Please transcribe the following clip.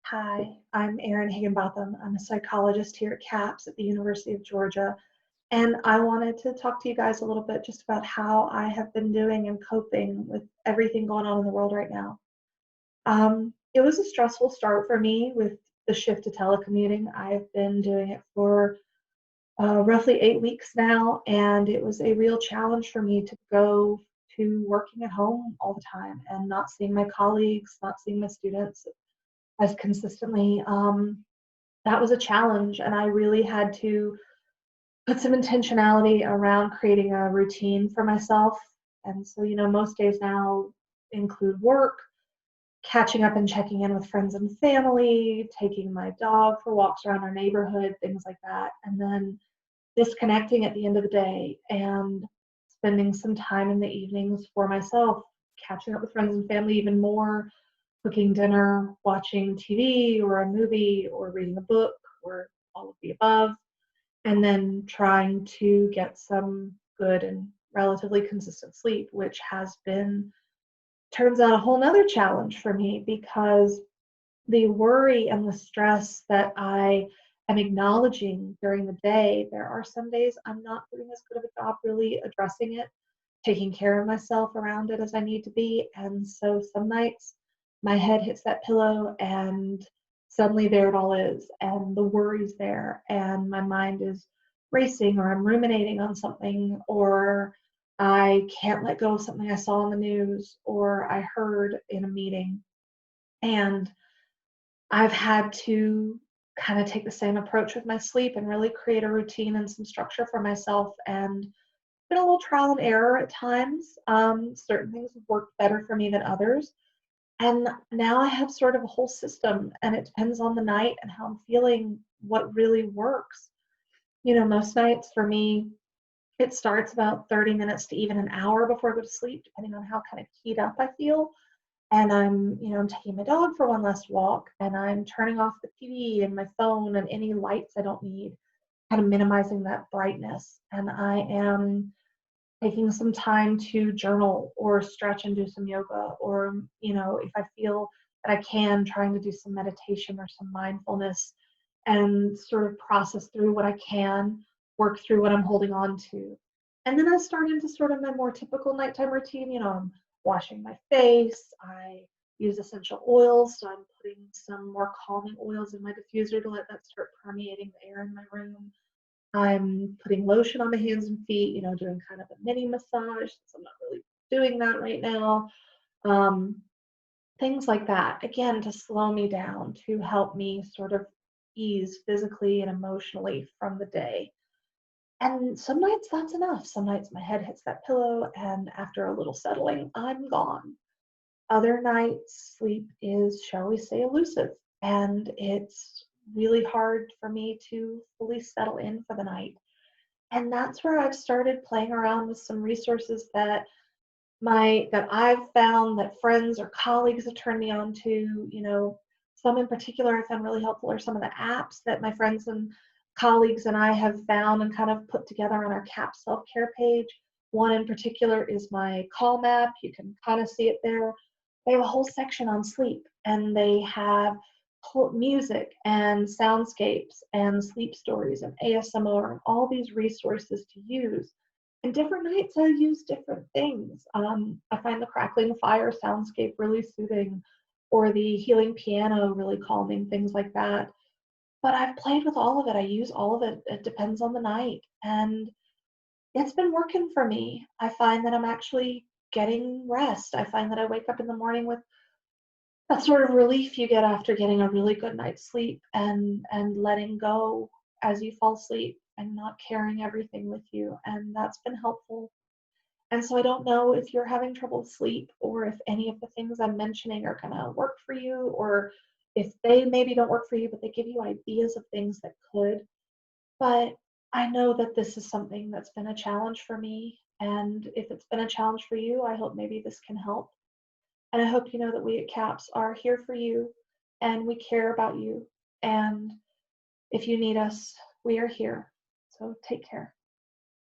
Hi, I'm Erin Higgenbotham. I'm a psychologist here at CAPS at the University of Georgia, and I wanted to talk to you guys a little bit just about how I have been doing and coping with everything going on in the world right now. It was a stressful start for me with the shift to telecommuting. I've been doing it for roughly 8 weeks now, and it was a real challenge for me to go to working at home all the time and not seeing my colleagues, not seeing my students as consistently. That was a challenge, and I really had to put some intentionality around creating a routine for myself. And so, most days now include work, catching up and checking in with friends and family, taking my dog for walks around our neighborhood, things like that, and then disconnecting at the end of the day and spending some time in the evenings for myself, catching up with friends and family even more, cooking dinner, watching TV or a movie or reading a book or all of the above, and then trying to get some good and relatively consistent sleep, which has been, turns out, a whole nother challenge for me because the worry and the stress that I am acknowledging during the day, there are some days I'm not doing as good of a job really addressing it, taking care of myself around it as I need to be. And so some nights my head hits that pillow and suddenly there it all is. And the worry's there and my mind is racing or I'm ruminating on something or I can't let go of something I saw on the news or I heard in a meeting. And I've had to kind of take the same approach with my sleep and really create a routine and some structure for myself. And been a little trial and error at times. Certain things have worked better for me than others. And now I have sort of a whole system, and it depends on the night and how I'm feeling, what really works. Most nights for me, it starts about 30 minutes to even an hour before I go to sleep, depending on how kind of keyed up I feel. And I'm taking my dog for one last walk, and I'm turning off the TV and my phone and any lights I don't need, kind of minimizing that brightness. And I am taking some time to journal or stretch and do some yoga, or, if I feel that I can, trying to do some meditation or some mindfulness and sort of process through what I can, work through what I'm holding on to. And then I start into sort of my more typical nighttime routine. I'm washing my face. I use essential oils, so I'm putting some more calming oils in my diffuser to let that start permeating the air in my room. I'm putting lotion on my hands and feet, doing kind of a mini massage since I'm not really doing that right now. Um, Things like that, again, to slow me down, to help me sort of ease physically and emotionally from the day. And some nights that's enough. Some nights my head hits that pillow, and after a little settling, I'm gone. Other nights, sleep is, shall we say, elusive, and it's really hard for me to fully settle in for the night. And that's where I've started playing around with some resources that I've found that friends or colleagues have turned me on to. Some in particular I found really helpful are some of the apps that my friends and colleagues and I have found and kind of put together on our CAP self-care page. One in particular is my Calm app. You can kind of see it there. They have a whole section on sleep, and they have music and soundscapes and sleep stories and ASMR and all these resources to use. And different nights I use different things. I find the crackling fire soundscape really soothing, or the healing piano really calming, things like that. But I've played with all of it. I use all of it. It depends on the night. And it's been working for me. I find that I'm actually getting rest. I find that I wake up in the morning with that sort of relief you get after getting a really good night's sleep and letting go as you fall asleep and not carrying everything with you. And that's been helpful. And so I don't know if you're having trouble with sleep or if any of the things I'm mentioning are going to work for you, or if they maybe don't work for you, but they give you ideas of things that could. But I know that this is something that's been a challenge for me. And if it's been a challenge for you, I hope maybe this can help. And I hope you know that we at CAPS are here for you and we care about you. And if you need us, we are here. So take care.